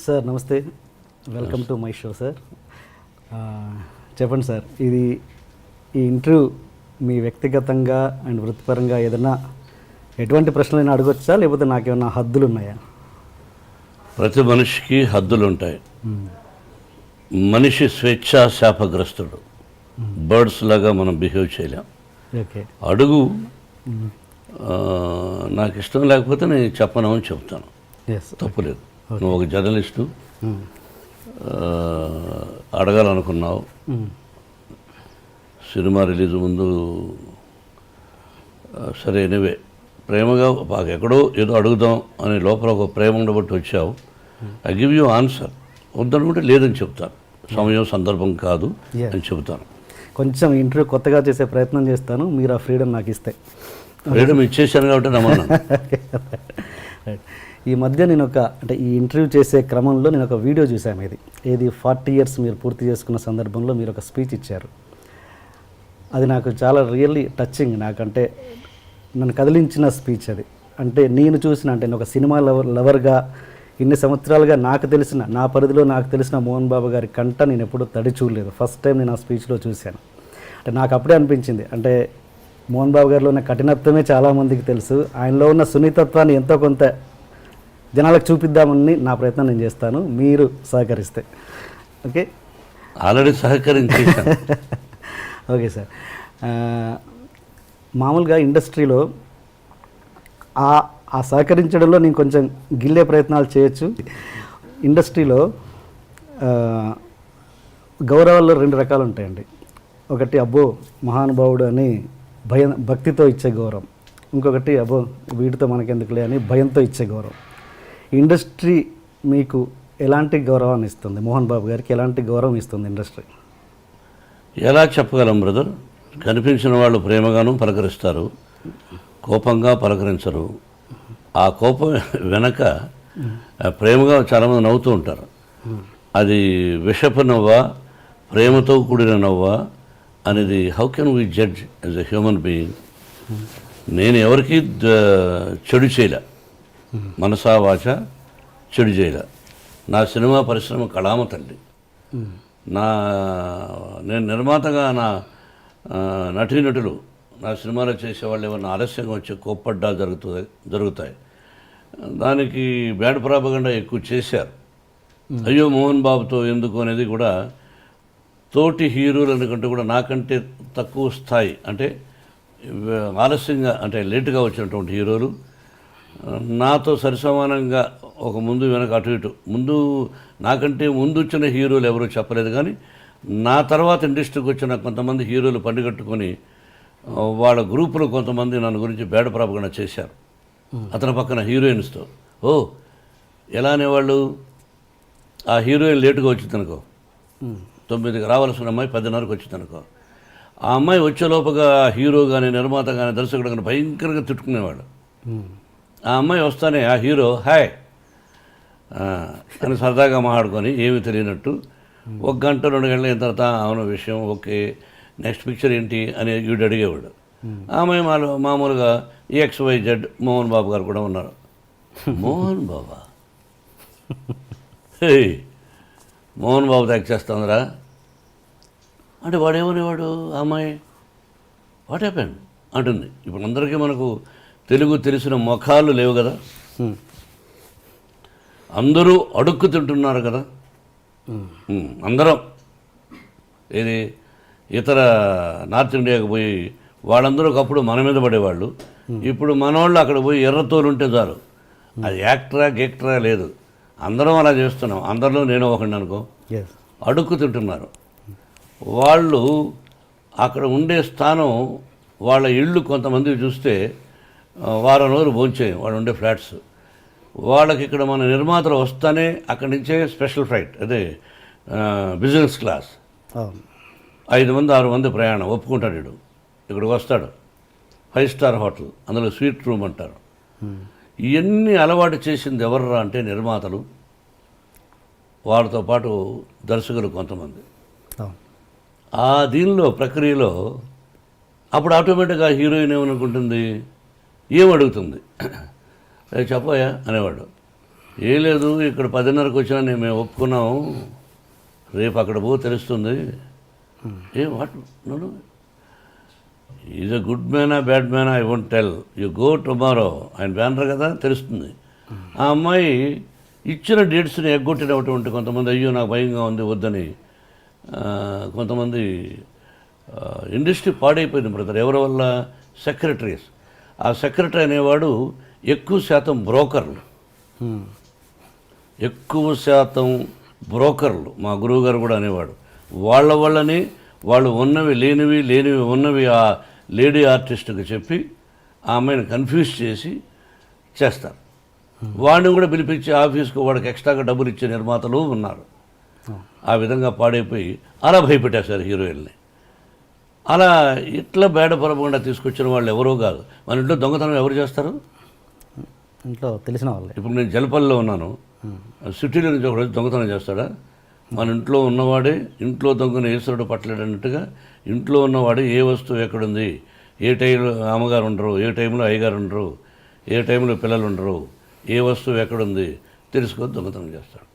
Sir నమస్తే, welcome to my show sir. చెప్పండి sir, ఈ ఇంటర్వ్యూ మీ వ్యక్తిగతంగా అండ్ వృత్తిపరంగా ఏదైనా ఎటువంటి ప్రశ్నలైనా అడగొచ్చా, లేకపోతే నాకేమన్నా హద్దులు ఉన్నాయా? ప్రతి మనిషికి హద్దులు ఉంటాయి. మనిషి స్వేచ్ఛా శాపగ్రస్తుడు. బర్డ్స్ లాగా మనం బిహేవ్ చేయలేం. ఓకే, అడుగు. నాకు ఇష్టం లేకపోతే నేను చెప్పను అని చెప్తాను, తప్పులేదు. నువ్వు ఒక జర్నలిస్టు, అడగాలనుకున్నావు, సినిమా రిలీజ్ ముందు, సరే ఎనివే ప్రేమగా ఎక్కడో ఏదో అడుగుదాం అని లోపల ఒక ప్రేమ ఉండబట్టి వచ్చావు. I give you answer. వద్దనుకుంటే లేదని చెప్తాను, సమయం సందర్భం కాదు అని చెబుతాను. కొంచెం ఇంటర్వ్యూ కొత్తగా చేసే ప్రయత్నం చేస్తాను, మీరు ఆ ఫ్రీడమ్ నాకు ఇస్తే. ఫ్రీడమ్ ఇచ్చేసాను కాబట్టి నమ్మను. ఈ మధ్య నేను ఈ ఇంటర్వ్యూ చేసే క్రమంలో నేను ఒక వీడియో చూసాను. ఏది 40 years మీరు పూర్తి చేసుకున్న సందర్భంలో మీరు ఒక స్పీచ్ ఇచ్చారు. అది నాకు చాలా రియల్లీ టచింగ్. నాకంటే నన్ను కదిలించిన స్పీచ్ అది. అంటే నేను చూసిన, అంటే నేను ఒక సినిమా లవర్గా ఇన్ని సంవత్సరాలుగా నాకు తెలిసిన, నా పరిధిలో నాకు తెలిసిన మోహన్ బాబు గారి కంట నేను ఎప్పుడూ తడి చూడలేదు. ఫస్ట్ టైం నేను ఆ స్పీచ్లో చూశాను. అంటే నాకు అప్పుడే అనిపించింది, అంటే మోహన్ బాబు గారిలో ఉన్న కఠినత్వమే చాలామందికి తెలుసు, ఆయనలో ఉన్న సున్నితత్వాన్ని ఎంతో కొంత జనాలకు చూపిద్దామని నా ప్రయత్నం నేను చేస్తాను, మీరు సహకరిస్తే. ఓకే, ఆల్రెడీ సహకరించేసాను. ఓకే సార్, మామూలుగా ఇండస్ట్రీలో ఆ సహకరించడంలో నేను కొంచెం గిల్లే ప్రయత్నాలు చేయొచ్చు. ఇండస్ట్రీలో గౌరవాల్లో 2 రకాలు ఉంటాయండి. ఒకటి అబ్బో మహానుభావుడు అని భక్తితో ఇచ్చే గౌరవం, ఇంకొకటి అబ్బో వీటితో మనకెందుకులే అని భయంతో ఇచ్చే గౌరవం. ఇండస్ట్రీ మీకు ఎలాంటి గౌరవాన్ని ఇస్తుంది? మోహన్ బాబు గారికి ఎలాంటి గౌరవం ఇస్తుంది ఇండస్ట్రీ? ఎలా చెప్పగలం బ్రదర్? కనిపించిన వాళ్ళు ప్రేమగాను పలకరిస్తారు, కోపంగా పలకరించరు. ఆ కోపం వెనక ప్రేమగా చాలామంది నవ్వుతూ ఉంటారు. అది విషపు నవ్వా, ప్రేమతో కూడిన నవ్వా అనేది how can we judge as a human being? నేను ఎవరికి చెడు చేయలే, మనసా వాచ చెడు చేయలే. నా సినిమా పరిశ్రమ కళామ తల్లి. నేను నిర్మాతగా నా నటీనటులు నా సినిమాలో చేసేవాళ్ళు ఏమన్నా ఆలస్యంగా వచ్చి కోప్పడ్డా జరుగుతాయి. దానికి బ్యాడ్ ప్రాపగండా ఎక్కువ చేశారు. అయ్యో మోహన్ బాబుతో ఎందుకు అనేది కూడా తోటి హీరోలని కంటే కూడా నాకంటే తక్కువ స్థాయి, అంటే ఆలస్యంగా, అంటే లేటుగా వచ్చినటువంటి హీరోలు నాతో సరిసమానంగా ఒక ముందు వెనక అటు ఇటు, నాకంటే ముందు వచ్చిన హీరోలు ఎవరూ చెప్పలేదు. కానీ నా తర్వాత ఇండస్ట్రీకి వచ్చిన కొంతమంది హీరోలు పండుగట్టుకొని వాళ్ళ గ్రూపులో కొంతమంది నన్ను గురించి బ్యాడ్ ప్రాపగండా చేశారు. అతని పక్కన హీరోయిన్స్తో ఎలా అనేవాళ్ళు, ఆ హీరోయిన్ లేటుగా వచ్చిందనుకో, 9కి రావాల్సిన అమ్మాయి 10:30కి వచ్చిందనుకో, ఆ అమ్మాయి వచ్చేలోపుగా హీరో కానీ నిర్మాత కానీ దర్శకుడు కానీ భయంకరంగా తిట్టుకునేవాడు. ఆ అమ్మాయి వస్తానే ఆ హీరో హాయ్ అని సరదాగా మాట్లాడుకొని ఏమీ తెలియనట్టు 1 గంట 2 గంటల అయిన తర్వాత అవును విషయం ఓకే, నెక్స్ట్ పిక్చర్ ఏంటి అని వీడు అడిగేవాడు. ఆ అమ్మాయి మామూలుగా XYZ మోహన్ బాబు గారు కూడా ఉన్నారు. మోహన్ బాబా, హే మోహన్ బాబు యాక్ట్ చేస్తుందిరా అంటే వాడేమనేవాడు, ఆ అమ్మాయి వాట్ హ్యాపెండ్ అంటుంది. ఇప్పుడు అందరికీ మనకు తెలుగు తెలిసిన ముఖాలు లేవు కదా, అందరూ అడుక్కు తింటున్నారు కదా. అందరం ఇది ఇతర నార్త్ ఇండియాకి పోయి వాళ్ళందరూ ఒకప్పుడు మన మీద పడేవాళ్ళు, ఇప్పుడు మనోళ్ళు అక్కడ పోయి ఎర్రతోలు ఉంటే చాలు, అది యాక్టరా లేదు, అందరం అలా చేస్తున్నాం. అందరిలో నేను ఒకడిని అనుకో, అడుక్కు తింటున్నారు. వాళ్ళు అక్కడ ఉండే స్థానం, వాళ్ళ ఇళ్ళు కొంతమంది చూస్తే వారం రోజులు భోంచేయం వాళ్ళు ఉండే ఫ్లాట్స్. వాళ్ళకి ఇక్కడ మన నిర్మాతలు వస్తానే అక్కడి నుంచే స్పెషల్ ఫ్లైట్, అదే బిజినెస్ క్లాస్, 5 మంది 6 మంది ప్రయాణం ఒప్పుకుంటాడు. వీడు ఇక్కడికి వస్తాడు, 5 స్టార్ హోటల్, అందులో స్వీట్ రూమ్ అంటారు. ఇవన్నీ అలవాటు చేసింది ఎవర్రా అంటే నిర్మాతలు, వాళ్ళతో పాటు దర్శకులు కొంతమంది. ఆ దీనిలో ప్రక్రియలో అప్పుడు ఆటోమేటిక్గా హీరోయిన్ ఏమనుకుంటుంది, ఏమడుగుతుంది, చెప్పయా అనేవాడు. ఏం లేదు ఇక్కడ 10:30కి వచ్చినా మేము ఒప్పుకున్నాము, రేపు అక్కడ పో తెలుస్తుంది. ఏ వాట్ నన్ను ఈజ్ అ గుడ్ మ్యానా బ్యాడ్ మ్యానా I won't tell, you go tomorrow ఆయన బ్యానర్ కదా తెలుస్తుంది. ఆ అమ్మాయి ఇచ్చిన డేట్స్ని ఎగ్గొట్టినటువంటి కొంతమంది అయ్యో నాకు భయంగా ఉంది వద్దని, కొంతమంది ఇండస్ట్రీ పాడైపోయింది బ్రదర్. ఎవరి వల్ల? సెక్రటరీస్. ఆ సెక్రటరీ అనేవాడు ఎక్కువ శాతం బ్రోకర్లు, ఎక్కువ శాతం బ్రోకర్లు. మా గురువుగారు కూడా అనేవాడు వాళ్ళ వల్లనే వాళ్ళు ఉన్నవి లేనివి, లేనివి ఉన్నవి ఆ లేడీ ఆర్టిస్ట్కి చెప్పి ఆ అమ్మాయిని కన్ఫ్యూజ్ చేసి చేస్తారు. వాడిని కూడా పిలిపించి ఆఫీస్కు వాడికి ఎక్స్ట్రాగా డబ్బులు ఇచ్చే నిర్మాతలు ఉన్నారు. ఆ విధంగా పాడైపోయి అలా భయపెట్టేశారు హీరోయిన్ని. అలా ఇట్లా బేడపరకుండా తీసుకొచ్చిన వాళ్ళు ఎవరో కాదు. మన ఇంట్లో దొంగతనం ఎవరు చేస్తారు? ఇంట్లో తెలిసిన వాళ్ళే. ఇప్పుడు నేను జలపల్లిలో ఉన్నాను, సిటీలో నుంచి ఒకరోజు దొంగతనం చేస్తాడా? మన ఇంట్లో ఉన్నవాడే ఇంట్లో దొంగను ఈశ్వరుడు పట్టలేడన్నట్టుగా ఇంట్లో ఉన్నవాడు ఏ వస్తువు ఎక్కడుంది, ఏ టైంలో అమ్మగారు ఉండరు, ఏ టైంలో అయ్యగారు ఉండరు, ఏ టైంలో పిల్లలు ఉండరు, ఏ వస్తువు ఎక్కడుంది తెలుసుకొని దొంగతనం చేస్తాడు.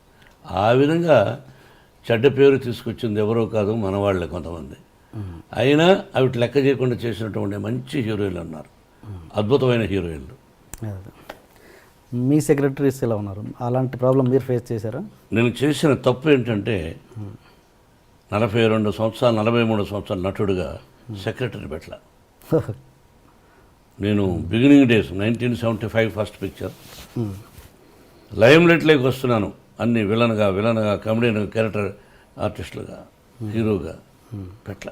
ఆ విధంగా చెడ్డ పేరు తీసుకొచ్చింది ఎవరో కాదు మన వాళ్ళే కొంతమంది. అయినా అవి లెక్క చేయకుండా చేసినటువంటి మంచి హీరోయిన్లు ఉన్నారు, అద్భుతమైన హీరోయిన్లు. మీ సెక్రటరీస్ ఎలా ఉన్నారు? అలాంటి ప్రాబ్లం మీరు ఫేస్ చేశారా? నేను చేసిన తప్పు ఏంటంటే 42 సంవత్సరాలు 43 సంవత్సరాలు నటుడుగా సెక్రటరీ పెట్టల. నేను బిగినింగ్ డేస్ 1975 ఫస్ట్ పిక్చర్ లైమ్ లైట్లోకి వస్తున్నాను, అన్ని విలన్గా కమెడియన్ క్యారెక్టర్ ఆర్టిస్టులుగా హీరోగా పెట్టల.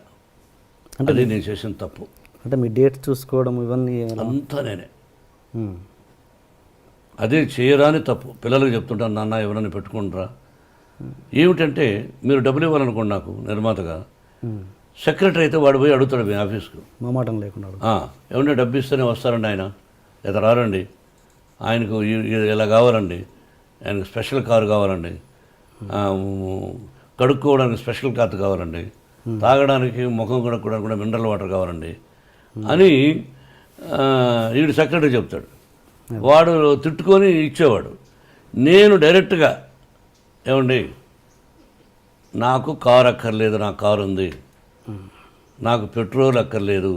అంటే అది నేను చేసిన తప్పు. అంటే మీ డేట్స్ చూసుకోవడం ఇవన్నీ అంతా నేనే. అదే చేయరాని తప్పు. పిల్లలకు చెప్తుంటాను, నాన్న ఎవరైనా పెట్టుకుంటారా? ఏమిటంటే మీరు డబ్బులు ఇవ్వాలనుకోండి నాకు నిర్మాతగా, సెక్రటరీ అయితే వాడు పోయి అడుగుతాడు మీ ఆఫీస్కు, మామాటం లేకుండా. ఏమన్నా డబ్బు ఇస్తేనే వస్తారండి ఆయన, లేదా రారండి, ఆయనకు ఇలా కావాలండి, ఆయనకు స్పెషల్ కారు కావాలండి, కడుక్కోవడానికి స్పెషల్ కార్ కావాలండి, తాగడానికి ముఖం కడుక్కోవడానికి కూడా మినరల్ వాటర్ కావాలండి అని వీడు సెక్రటరీ చెప్తాడు. వాడు తిట్టుకొని ఇచ్చేవాడు. నేను డైరెక్ట్గా ఏమండి నాకు కారు అక్కర్లేదు, నాకు కారు ఉంది, నాకు పెట్రోల్ అక్కర్లేదు,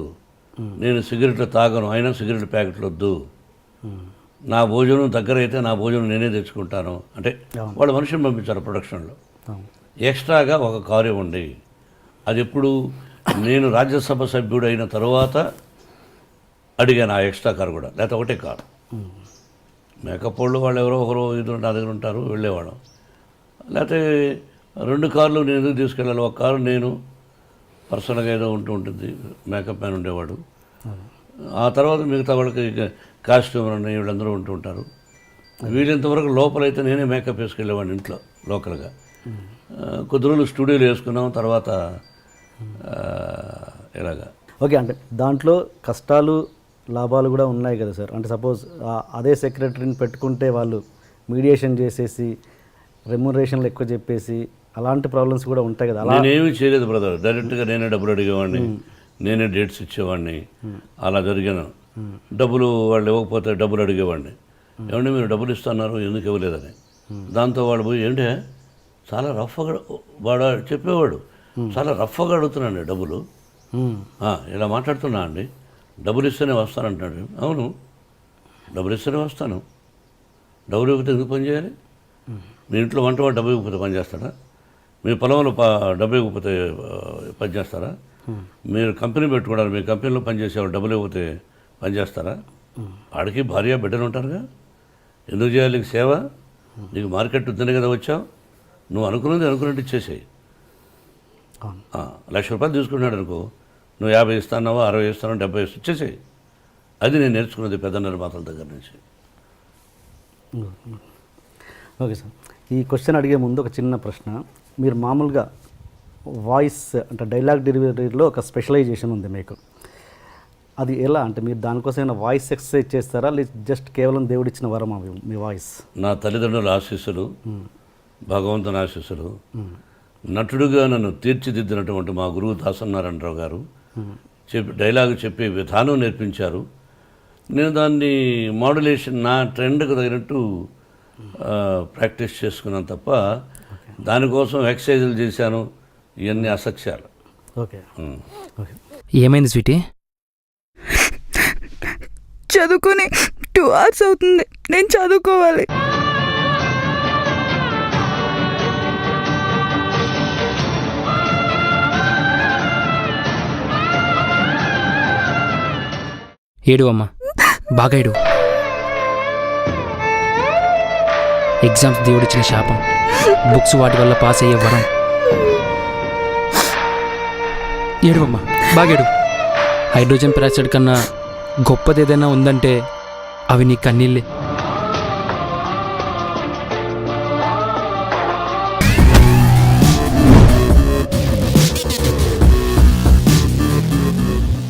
నేను సిగరెట్లు తాగను, అయినా సిగరెట్ ప్యాకెట్లు వద్దు, నా భోజనం దగ్గర అయితే నా భోజనం నేనే తెచ్చుకుంటాను అంటే వాళ్ళు మనుషులు పంపించారు ప్రొడక్షన్లో. ఎక్స్ట్రాగా ఒక కారు ఇవ్వండి. అది ఎప్పుడు నేను రాజ్యసభ సభ్యుడు అయిన తర్వాత అడిగాను ఆ ఎక్స్ట్రా కారు కూడా, లేకపోతే ఒకటే కారు. మేకప్ వాళ్ళు ఎవరో ఒకరు ఇది నా దగ్గర ఉంటారు, వెళ్ళేవాళ్ళం. లేకపోతే 2 కార్లు నేను ఎందుకు తీసుకెళ్ళాలి, ఒక కారు నేను పర్సనల్గా ఏదో ఉంటుంది, మేకప్ మ్యాన్ ఉండేవాడు. ఆ తర్వాత మిగతా వాళ్ళకి కాస్ట్యూమర్ అని వీళ్ళందరూ ఉంటూ ఉంటారు. వీళ్ళంతవరకు లోపలైతే నేనే మేకప్ వేసుకెళ్ళేవాడిని ఇంట్లో లోకల్గా. కొద్ది రోజులు స్టూడియోలో వేసుకున్నాం, తర్వాత ఇలాగా. ఓకే, అంటే దాంట్లో కష్టాలు లాభాలు కూడా ఉన్నాయి కదా సార్. అంటే సపోజ్ అదే సెక్రటరీని పెట్టుకుంటే వాళ్ళు మీడియేషన్ చేసేసి రెమ్యునరేషన్లు ఎక్కువ చెప్పేసి అలాంటి ప్రాబ్లమ్స్ కూడా ఉంటాయి కదా. నేనేమీ చేయలేదు బ్రదర్, డైరెక్ట్గా నేనే డబ్బులు అడిగేవాడిని, నేనే డేట్స్ ఇచ్చేవాడిని. అలా జరిగాను. డబ్బులు వాళ్ళు ఇవ్వకపోతే డబ్బులు అడిగేవాడిని, ఏమంటే మీరు డబ్బులు ఇస్తున్నారు ఎందుకు ఇవ్వలేదని. దాంతో వాళ్ళు పోయి ఏంటే చాలా రఫ్గా వాడు చెప్పేవాడు, చాలా రఫ్గా అడుగుతున్నాండి డబ్బులు, ఇలా మాట్లాడుతున్నా అండి, డబ్బులు ఇస్తేనే వస్తానంటున్నాడు. అవును, డబ్బులు ఇస్తేనే వస్తాను, డబ్బులు ఇవ్వకపోతే ఎందుకు పని చేయాలి? మీ ఇంట్లో వంట డబ్బు ఇవ్వకపోతే పని చేస్తారా? మీ పొలంలో డబ్బు ఇవ్వకపోతే పని చేస్తారా? మీరు కంపెనీ పెట్టుకున్నారు, మీ కంపెనీలో పనిచేసేవాళ్ళు డబ్బులు ఇవ్వకపోతే పని చేస్తారా? వాడికి భార్య బిడ్డలు ఉంటారుగా, ఎందుకు చేయాలి నీకు సేవ? నీకు మార్కెట్ ఉందనే కదా వచ్చావు, నువ్వు అనుకున్నట్టు ఇచ్చేసేయి. 1,00,000 రూపాయలు తీసుకున్నాడు అనుకో, నువ్వు 50 ఇస్తాన్నావా, 60 ఇస్తానో, 70 ఇచ్చేసేయి. అది నేను నేర్చుకున్నది పెద్ద నిర్మాతల దగ్గర నుంచి. ఓకే సార్, ఈ క్వశ్చన్ అడిగే ముందు ఒక చిన్న ప్రశ్న. మీరు మామూలుగా వాయిస్ అంటే డైలాగ్ డెలివరీలో ఒక స్పెషలైజేషన్ ఉంది మీకు, అది ఎలా? అంటే మీరు దానికోసం ఏమైనా వాయిస్ ఎక్సర్సైజ్ చేస్తారా, లేదు జస్ట్ కేవలం దేవుడిచ్చిన వరం అవి మీ వాయిస్? నా తల్లిదండ్రుల ఆశీస్సులు, భగవంతుని ఆశీస్సులు, నటుడుగా నన్ను తీర్చిదిద్దినటువంటి మా గురువు దాసనారాయణరావు గారు డైలాగ్ చెప్పే విధానం నేర్పించారు. నేను దాన్ని మాడ్యులేషన్ నా ట్రెండ్కి తగినట్టు ప్రాక్టీస్ చేసుకున్నాను తప్ప దానికోసం ఎక్సర్సైజులు చేశాను, ఇవన్నీ అసత్యాలు. Okay okay. ఏమైంది స్వీటీ? చదువుకొని 2 hours అవుతుంది, నేను చదువుకోవాలి. ఏడు అమ్మా, బాగా ఏడు. ఎగ్జామ్స్ దేవుడిచ్చిన శాపం, బుక్స్ వాటి వల్ల పాస్ అయ్యే వరం. ఏడు అమ్మా, బాగా ఏడు. హైడ్రోజన్ పెరాక్సైడ్ కన్నా గొప్పది ఏదైనా ఉందంటే అవి నీ కన్నీళ్ళే.